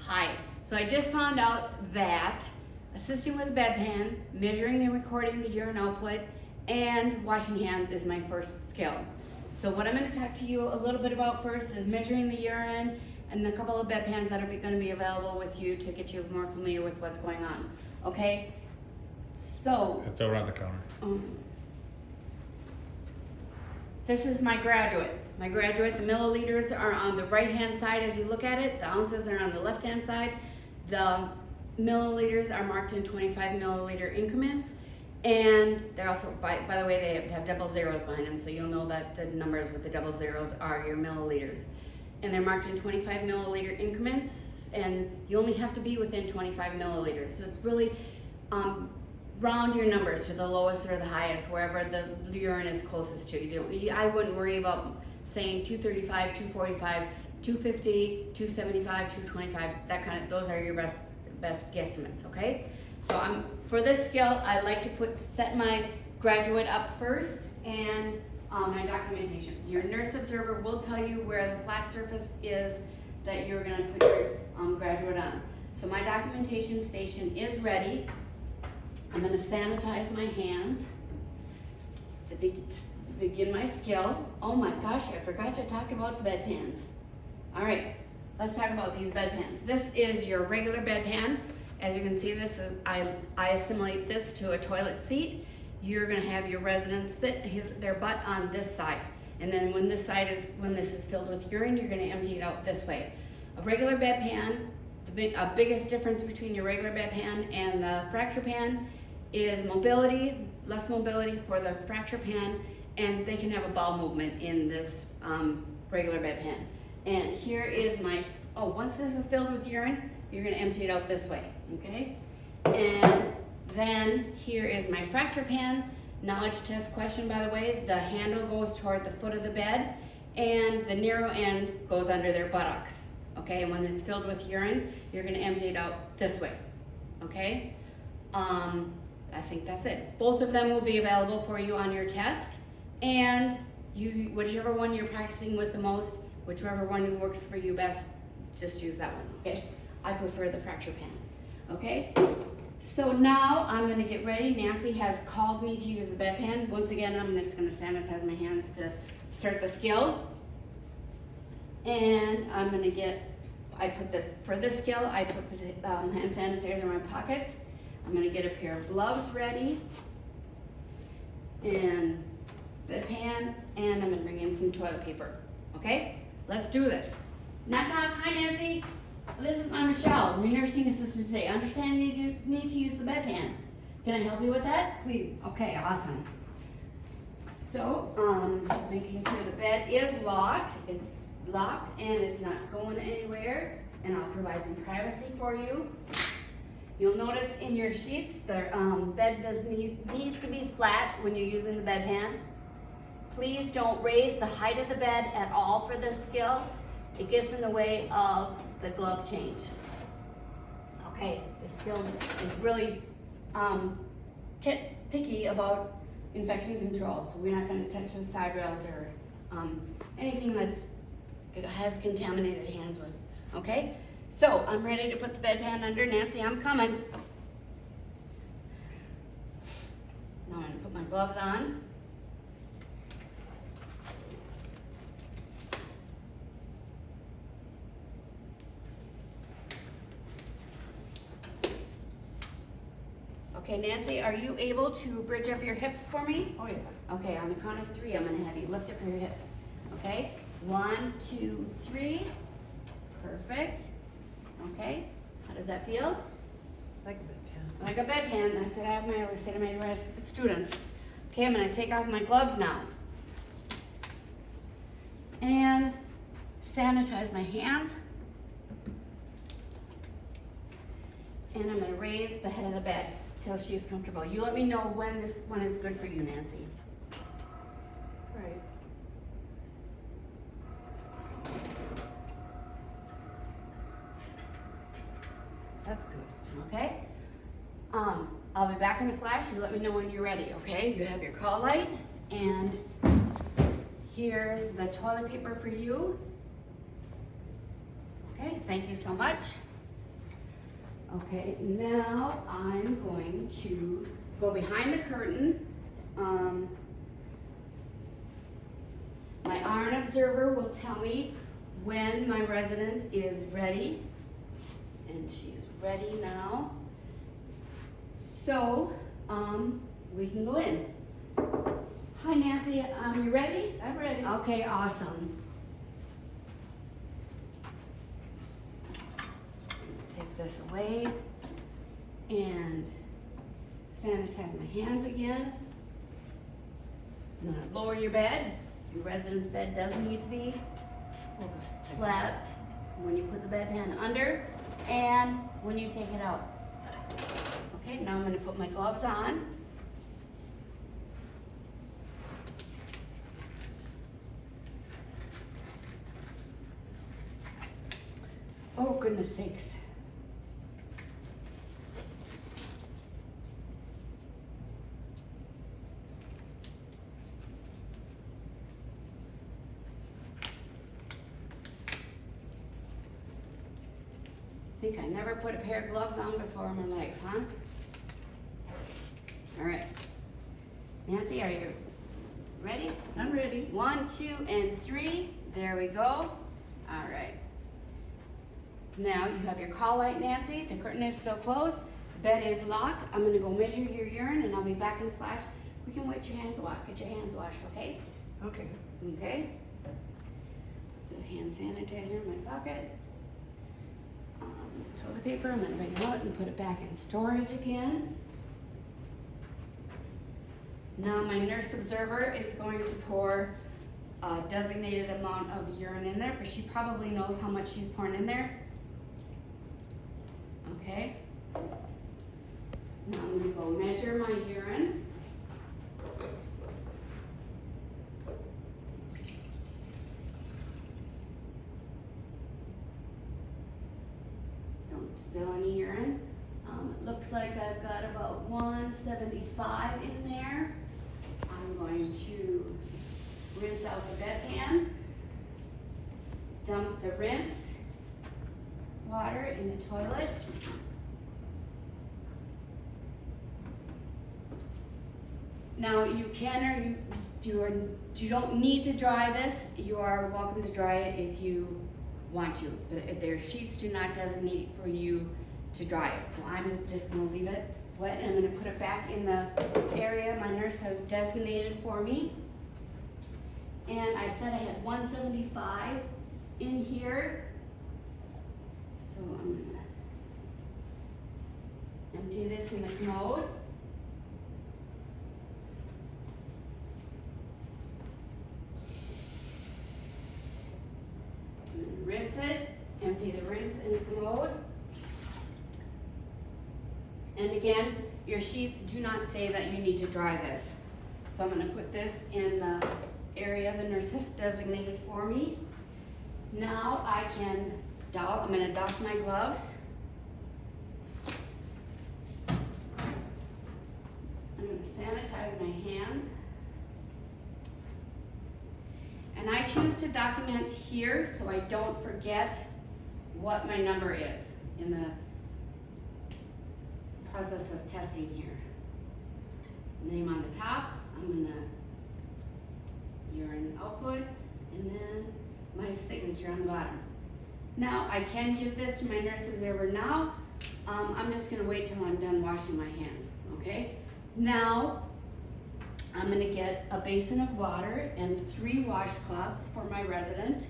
Hi. So I just found out that assisting with a bedpan, measuring and recording the urine output, and washing hands is my first skill. So what I'm going to talk to you a little bit about first is measuring the urine and a couple of bedpans that are going to be available with you to get you more familiar with what's going on. Okay? So It's over on the counter. This is my graduate. My graduate, the milliliters are on the right-hand side as you look at it. The ounces are on the left-hand side. The milliliters are marked in 25 milliliter increments. And they're also, by the way, they have double zeros behind them, so you'll know that the numbers with the double zeros are your milliliters. And they're marked in 25 milliliter increments, and you only have to be within 25 milliliters. So it's really, round your numbers to the lowest or the highest, wherever the urine is closest to. I wouldn't worry about saying 235, 245, 250, 275, 225, that kind of, those are your best guesstimates, okay? So for this skill, I like to set my graduate up first and my documentation. Your nurse observer will tell you where the flat surface is that you're gonna put your graduate on. So my documentation station is ready. I'm going to sanitize my hands to begin my skill. Oh my gosh, I forgot to talk about the bedpans. All right, let's talk about these bedpans. This is your regular bedpan. As you can see, this is I assimilate this to a toilet seat. You're going to have your residents sit their butt on this side, and then when this is filled with urine, you're going to empty it out this way. A regular bedpan, the biggest difference between your regular bedpan and the fracture pan is mobility, less mobility for the fracture pan, and they can have a bowel movement in this regular bedpan. And here is once this is filled with urine, you're gonna empty it out this way, okay? And then here is my fracture pan. Knowledge test question, by the way. The handle goes toward the foot of the bed, and the narrow end goes under their buttocks. Okay, when it's filled with urine, you're gonna empty it out this way, okay? I think that's it. Both of them will be available for you on your test, and whichever one you're practicing with the most, whichever one works for you best, just use that one, okay? I prefer the fracture pan, okay? So now I'm gonna get ready. Nancy has called me to use the bedpan. Once again, I'm just gonna sanitize my hands to start the skill. And I'm gonna for this skill, I put the hand sanitizer in my pockets. I'm gonna get a pair of gloves ready, and bedpan, and I'm gonna bring in some toilet paper, okay? Let's do this. Knock, knock. Hi, Nancy. This is Michelle. I'm your nursing assistant today. I understand you need to use the bedpan. Can I help you with that? Please. Okay, awesome. So, making sure the bed is locked. It's locked and it's not going anywhere, and I'll provide some privacy for you. You'll notice in your sheets the bed needs to be flat when you're using the bedpan. Please don't raise the height of the bed at all for this skill. It gets in the way of the glove change. Okay, this skill is really picky about infection control, so we're not going to touch the side rails or anything that has contaminated hands with, okay? So I'm ready to put the bedpan under. Nancy, I'm coming. Now I'm gonna put my gloves on. Okay, Nancy, are you able to bridge up your hips for me? Oh, yeah. Okay, on the count of 3, I'm gonna have you lift up your hips. Okay, 1, 2, 3. Perfect. Okay, how does that feel? Like a bedpan. Like a bedpan. That's what I always say to my students. Okay, I'm gonna take off my gloves now. And sanitize my hands. And I'm gonna raise the head of the bed till she's comfortable. You let me know when it's good for you, Nancy. Right. That's good. Okay? I'll be back in a flash. You let me know when you're ready, okay? You have your call light, and here's the toilet paper for you. Okay, thank you so much. Okay, now I'm going to go behind the curtain. My RN observer will tell me when my resident is ready, and she's ready now. So, we can go in. Hi Nancy, you ready? I'm ready. Okay, awesome. Take this away and sanitize my hands again. I'm gonna lower your bed. Your resident's bed does need to be We'll just flat when you put the bedpan under and when you take it out. Okay, now I'm gonna put my gloves on. Oh, goodness sakes. Think I never put a pair of gloves on before in my life, huh? All right. Nancy, are you ready? I'm ready. 1, 2, and 3. There we go. All right. Now you have your call light, Nancy. The curtain is still closed. The bed is locked. I'm gonna go measure your urine and I'll be back in a flash. We can get your hands washed, okay? Okay. Okay. Put the hand sanitizer in my pocket. Toilet paper, I'm gonna bring it out and put it back in storage again. Now my nurse observer is going to pour a designated amount of urine in there, but she probably knows how much she's pouring in there. Okay. Now I'm gonna go measure my urine. Don't spill any urine. It looks like I've got about 175 in there. I'm going to rinse out the bedpan, dump the rinse water in the toilet. Now you can or you don't need to dry this. You are welcome to dry it if you want to, but their sheets do not designate for you to dry it. So I'm just gonna leave it wet and I'm gonna put it back in the area my nurse has designated for me. And I said I had 175 in here. So I'm gonna empty this in the commode. And then rinse it, empty the rinse in the commode. And again, your sheets do not say that you need to dry this. So I'm gonna put this in the area the nurse has designated for me. Now I can I'm gonna doff my gloves. I'm gonna sanitize my hands. And I choose to document here so I don't forget what my number is in the process of testing here. Name on the top, I'm gonna urine output, and then my signature on the bottom. Now I can give this to my nurse observer now. I'm just gonna wait till I'm done washing my hands, okay? Now I'm gonna get a basin of water and 3 washcloths for my resident.